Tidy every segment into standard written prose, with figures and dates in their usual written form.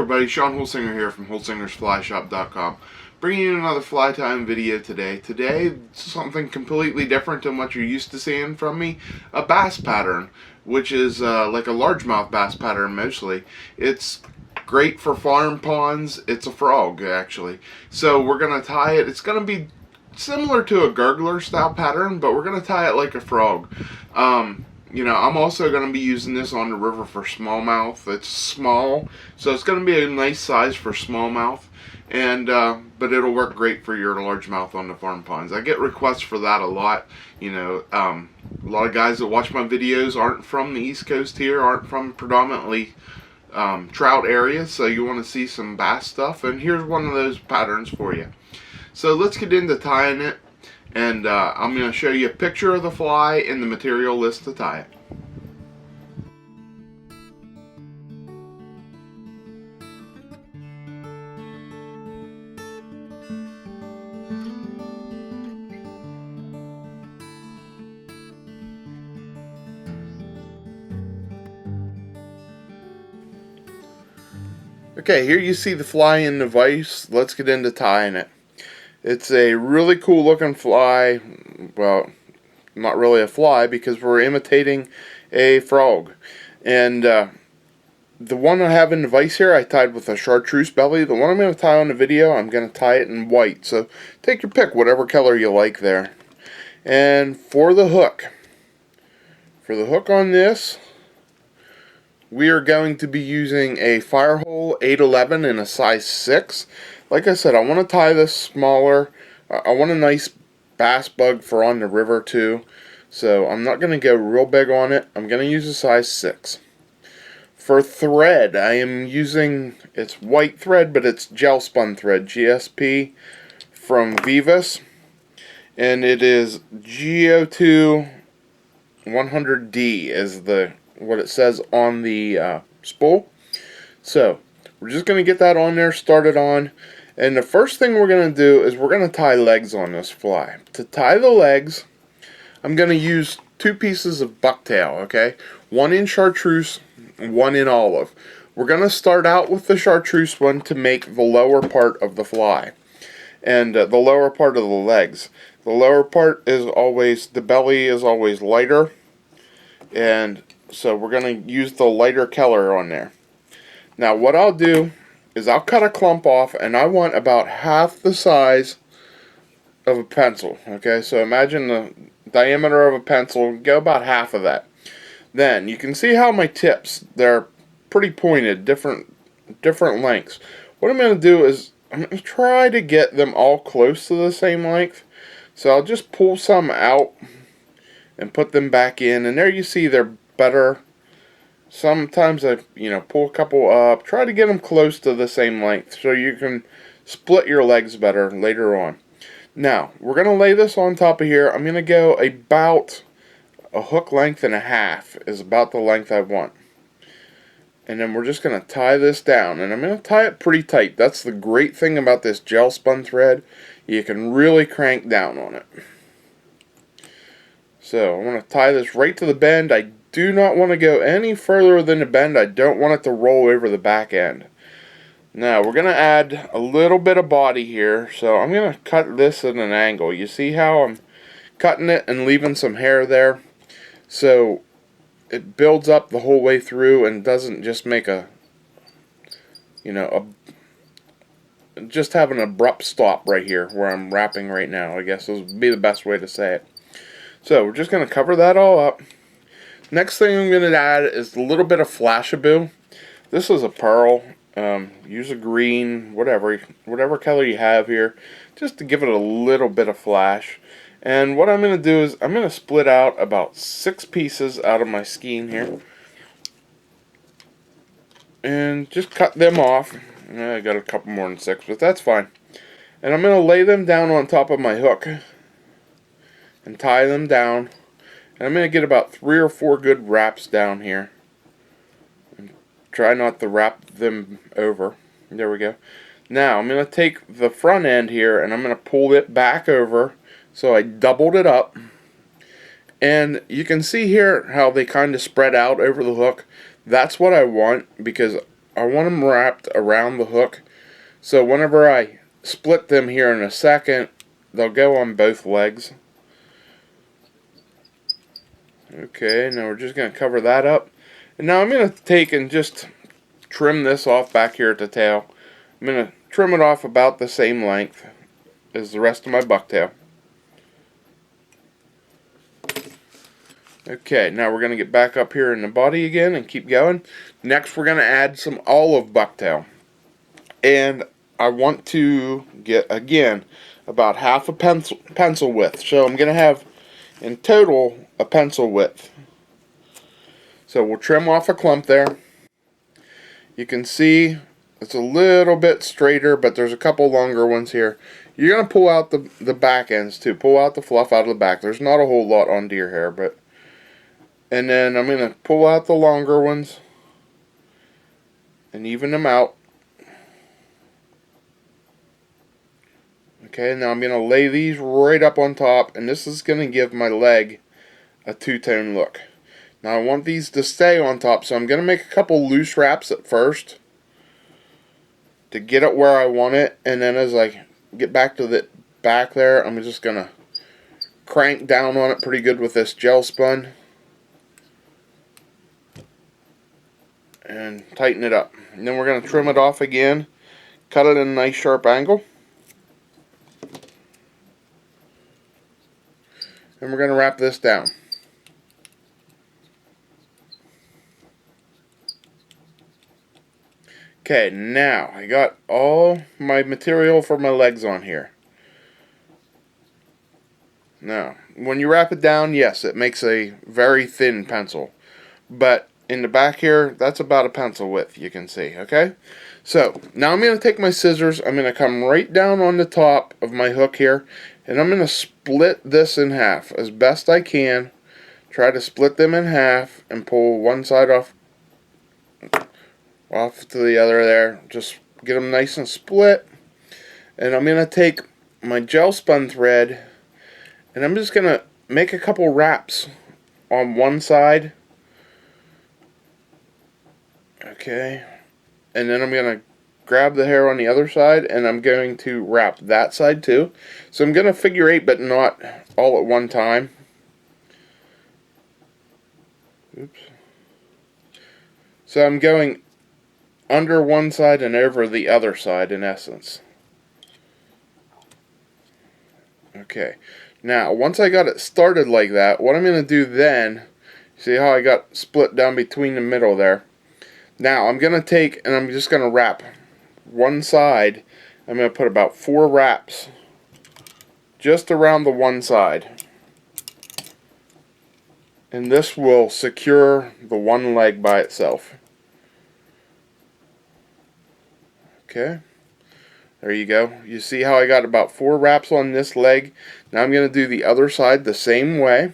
everybody, Sean Holsinger here from holsingersflyshop.com, bringing you another fly time video today. Today, something completely different than what you're used to seeing from me, a bass pattern, which is like a largemouth bass pattern mostly. It's great for farm ponds. It's a frog, actually. So we're going to tie it. It's going to be similar to a Gurgler style pattern, but we're going to tie it like a frog. You know, I'm also going to be using this on the river for smallmouth. It's small, so it's going to be a nice size for smallmouth, and but it'll work great for your largemouth on the farm ponds. I get requests for that a lot. You know, a lot of guys that watch my videos aren't from the East Coast here, aren't from predominantly trout areas, so you want to see some bass stuff, and here's one of those patterns for you. So let's get into tying it. And I'm going to show you a picture of the fly and the material list to tie it. Okay, here you see the fly in the vise. Let's get into tying it. It's a really cool looking fly. Well, not really a fly because we're imitating a frog. And the one I have in the vise here I tied with a chartreuse belly. The one I'm going to tie on the video, I'm going to tie it in white. So take your pick, whatever color you like there. And for the hook on this, we are going to be using a Firehole 811 in a size 6. Like I said, I want to tie this smaller. I want a nice bass bug for on the river too. So I'm not going to go real big on it. I'm going to use a size 6. For thread, I am using, it's white thread, but it's gel spun thread, GSP from Vivas. And it is GO2 100D is what it says on the spool. So we're just going to get that on there, started on. And the first thing we're going to do is we're going to tie legs on this fly. To tie the legs, I'm going to use 2 pieces of bucktail, okay? One in chartreuse, one in olive. We're going to start out with the chartreuse one to make the lower part of the fly. And the lower part of the legs. The lower part is always, the belly is always lighter. And so we're going to use the lighter color on there. Now what I'll do is I'll cut a clump off, and I want about half the size of a pencil. Okay, so imagine the diameter of a pencil, go about half of that. Then you can see how my tips, they're pretty pointed, different lengths. What I'm going to do is I'm going to try to get them all close to the same length. So I'll just pull some out and put them back in, and there you see they're better. Sometimes I, pull a couple up, try to get them close to the same length so you can split your legs better later on. Now, we're going to lay this on top of here. I'm going to go about a hook length and a half is about the length I want. And then we're just going to tie this down, and I'm going to tie it pretty tight. That's the great thing about this gel spun thread. You can really crank down on it. So, I'm going to tie this right to the bend. I do not want to go any further than the bend. I don't want it to roll over the back end. Now we're going to add a little bit of body here, so I'm going to cut this at an angle. You see how I'm cutting it and leaving some hair there, so it builds up the whole way through and doesn't just make just have an abrupt stop right here where I'm wrapping right now. I guess this would be the best way to say it. So we're just going to cover that all up. Next thing I'm going to add is a little bit of Flashabou. This is a pearl. Use a green, whatever color you have here, just to give it a little bit of flash. And what I'm going to do is I'm going to split out about 6 pieces out of my skein here, and just cut them off. I got a couple more than 6, but that's fine. And I'm going to lay them down on top of my hook and tie them down. And I'm going to get about 3 or 4 good wraps down here. And try not to wrap them over. There we go. Now I'm going to take the front end here and I'm going to pull it back over. So I doubled it up. And you can see here how they kind of spread out over the hook. That's what I want, because I want them wrapped around the hook, so whenever I split them here in a second, they'll go on both legs. Okay, now we're just going to cover that up. And now I'm going to take and just trim this off back here at the tail. I'm going to trim it off about the same length as the rest of my bucktail. Okay, now we're going to get back up here in the body again and keep going. Next we're going to add some olive bucktail. And I want to get, again, about half a pencil width. So I'm going to have, in total, a pencil width. So we'll trim off a clump there. You can see it's a little bit straighter, but there's a couple longer ones here. You're going to pull out the back ends too. Pull out the fluff out of the back. There's not a whole lot on deer hair, but... And then I'm going to pull out the longer ones and even them out. Okay, now I'm going to lay these right up on top, and this is going to give my leg a two-tone look. Now I want these to stay on top, so I'm going to make a couple loose wraps at first to get it where I want it, and then as I get back to the back there, I'm just going to crank down on it pretty good with this gel spun and tighten it up. And then we're going to trim it off again, cut it at a nice sharp angle, and we're going to wrap this down. Okay, now I got all my material for my legs on here. Now, when you wrap it down, yes, it makes a very thin pencil. But in the back here, that's about a pencil width, you can see, okay? So, now I'm going to take my scissors, I'm going to come right down on the top of my hook here, and I'm going to split this in half as best I can. Try to split them in half and pull one side off to the other there. Just get them nice and split. And I'm going to take my gel spun thread and I'm just going to make a couple wraps on one side. Okay. And then I'm going to grab the hair on the other side and I'm going to wrap that side too. So I'm going to figure eight, but not all at one time. Oops. So I'm going under one side and over the other side in essence. Okay, now once I got it started like that, what I'm going to do then, see how I got split down between the middle there. Now I'm going to take and I'm just going to wrap one side. I'm going to put about 4 wraps just around the one side. And this will secure the one leg by itself. Okay, there you go. You see how I got about 4 wraps on this leg. Now I'm going to do the other side the same way.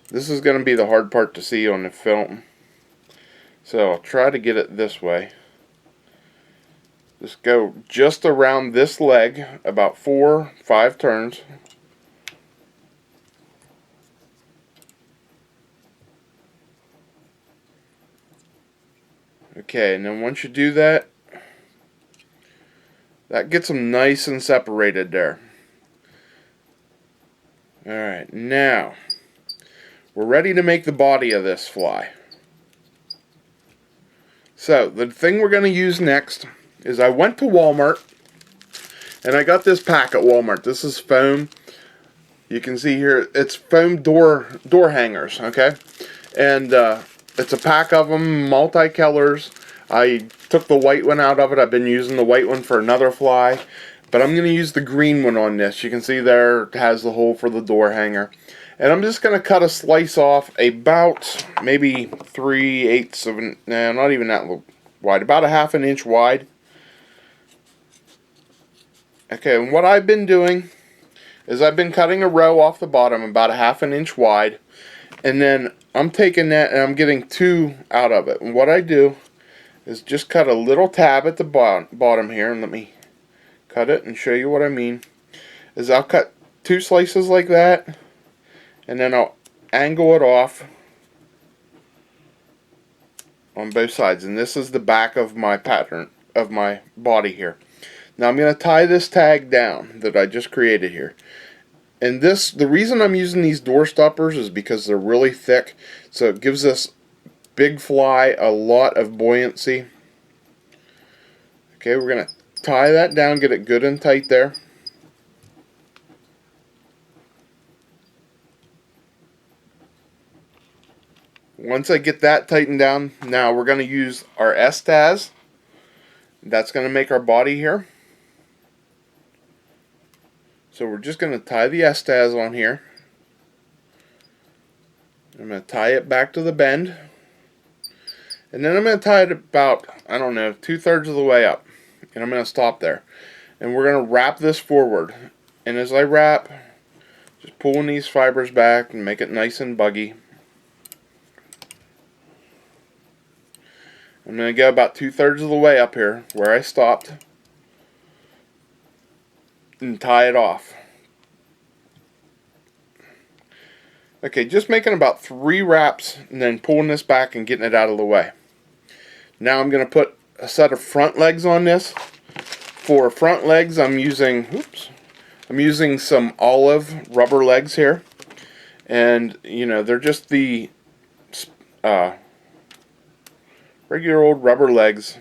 This is going to be the hard part to see on the film. So I'll try to get it this way. Just go just around this leg about 4-5 turns. Okay, and then once you do that, that gets them nice and separated there. Alright, now we're ready to make the body of this fly. So the thing we're going to use next is I went to Walmart and I got this pack at Walmart. This is foam. You can see here it's foam door hangers, okay? And it's a pack of them, multi-colors. I took the white one out of it. I've been using the white one for another fly, but I'm going to use the green one on this. You can see there it has the hole for the door hanger. And I'm just going to cut a slice off about maybe 3/8 of an, nah, not even that wide, about a 1/2 inch wide. Okay, and what I've been doing is I've been cutting a row off the bottom about a 1/2 inch wide, and then I'm taking that and I'm getting 2 out of it. And what I do is just cut a little tab at the bottom here, and let me cut it and show you what I mean. Is I'll cut 2 slices like that, and then I'll angle it off on both sides, and this is the back of my pattern of my body here. Now I'm going to tie this tag down that I just created here. And this, the reason I'm using these door stoppers is because they're really thick, so it gives this big fly a lot of buoyancy. Okay, we're going to tie that down, get it good and tight there. Once I get that tightened down, now we're going to use our Estaz. That's going to make our body here. So we're just going to tie the Estaz on here. I'm going to tie it back to the bend. And then I'm going to tie it about, I don't know, 2/3 of the way up. And I'm going to stop there. And we're going to wrap this forward. And as I wrap, just pulling these fibers back and make it nice and buggy. I'm going to go about 2/3 of the way up here where I stopped and tie it off. Okay, just making about 3 wraps and then pulling this back and getting it out of the way. Now I'm going to put a set of front legs on this. For front legs, I'm using some Olive rubber legs here, and you know, they're just the regular old rubber legs,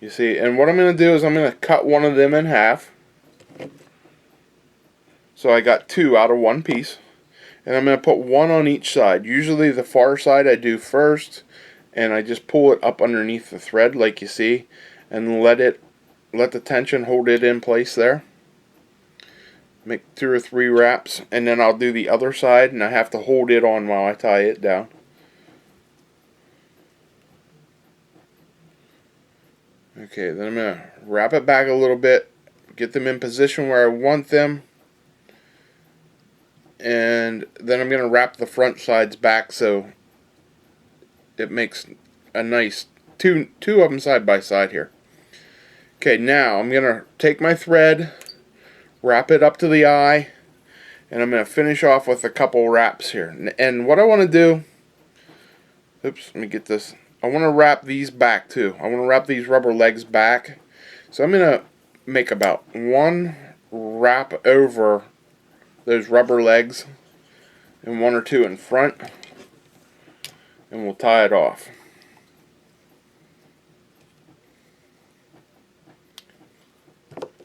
you see. And what I'm going to do is I'm going to cut one of them in half, so I got 2 out of one piece, and I'm going to put one on each side. Usually the far side I do first, and I just pull it up underneath the thread like you see, and let the tension hold it in place there. Make 2 or 3 wraps, and then I'll do the other side, and I have to hold it on while I tie it down. Okay, then I'm going to wrap it back a little bit, get them in position where I want them, and then I'm going to wrap the front sides back so it makes a nice two of them side by side here. Okay, now I'm going to take my thread, wrap it up to the eye, and I'm going to finish off with a couple wraps here. And what I want to do, oops, let me get this. I want to wrap these back too. I want to wrap these rubber legs back. So I'm going to make about 1 wrap over those rubber legs and 1 or 2 in front, and we'll tie it off.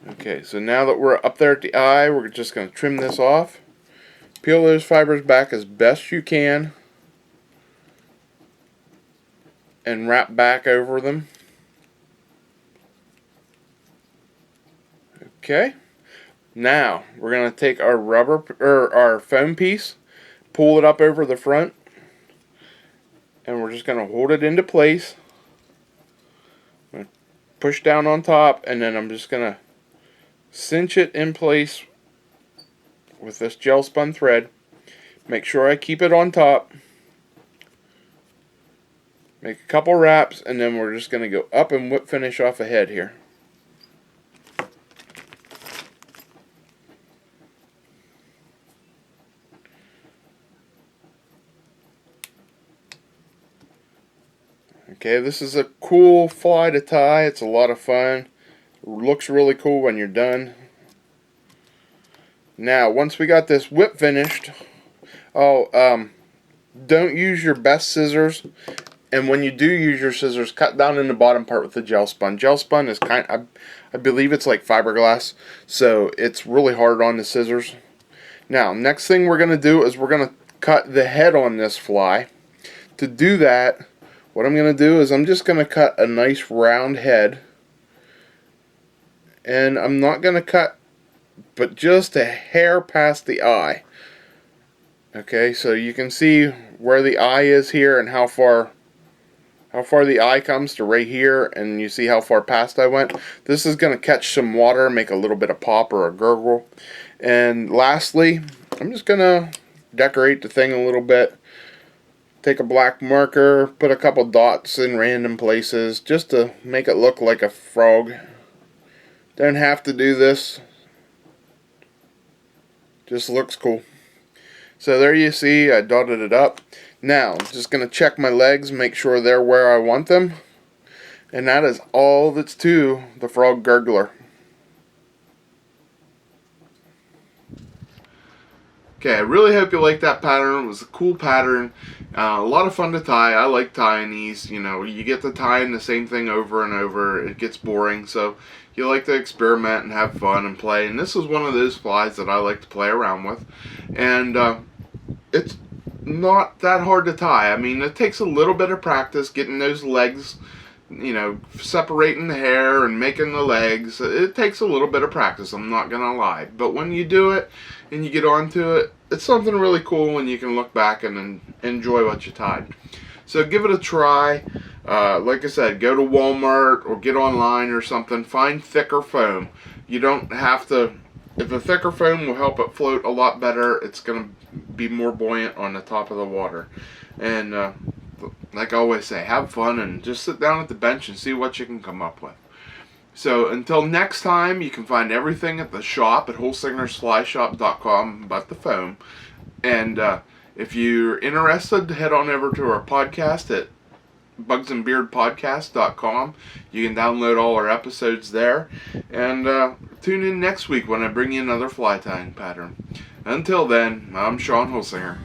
Okay, so now that we're up there at the eye, we're just going to trim this off. Peel those fibers back as best you can and wrap back over them. Okay, now we're going to take our our foam piece, pull it up over the front, and we're just going to hold it into place. I'm going to push down on top, and then I'm just going to cinch it in place with this gel spun thread. Make sure I keep it on top. Make a couple wraps, and then we're just going to go up and whip finish off a head here. Okay, this is a cool fly to tie. It's a lot of fun. It looks really cool when you're done. Now, once we got this whip finished, don't use your best scissors. And when you do use your scissors, cut down in the bottom part with the gel spun. Gel spun is I believe it's like fiberglass, so it's really hard on the scissors. Now, next thing we're going to do is we're going to cut the head on this fly. To do that, what I'm going to do is I'm just going to cut a nice round head. And I'm not going to cut but just a hair past the eye. Okay, so you can see where the eye is here and how far the eye comes to right here, and you see how far past I went. This is going to catch some water, make a little bit of pop or a gurgle. And lastly, I'm just going to decorate the thing a little bit. Take a black marker, put a couple dots in random places just to make it look like a frog. Don't have to do this. Just looks cool. So there you see, I dotted it up. Now, just going to check my legs, make sure they're where I want them. And that is all that's to the frog gurgler. Okay, I really hope you liked that pattern. It was a cool pattern. A lot of fun to tie. I like tying these. You know, you get to tying the same thing over and over. It gets boring, so you like to experiment and have fun and play. And this is one of those flies that I like to play around with. And it's not that hard to tie. I mean, it takes a little bit of practice getting those legs, you know, separating the hair and making the legs. It takes a little bit of practice, I'm not gonna lie, but when you do it and you get onto it, it's something really cool, and you can look back and enjoy what you tied. So give it a try. Like I said, go to Walmart or get online or something, find thicker foam. You don't have to, if a thicker foam will help it float a lot better, it's gonna be more buoyant on the top of the water. And like I always say, have fun and just sit down at the bench and see what you can come up with. So until next time, you can find everything at the shop at holsingersflyshop.com about the foam. And if you're interested, head on over to our podcast at bugsandbeardpodcast.com. You can download all our episodes there. And tune in next week when I bring you another fly tying pattern. Until then, I'm Sean Holsinger.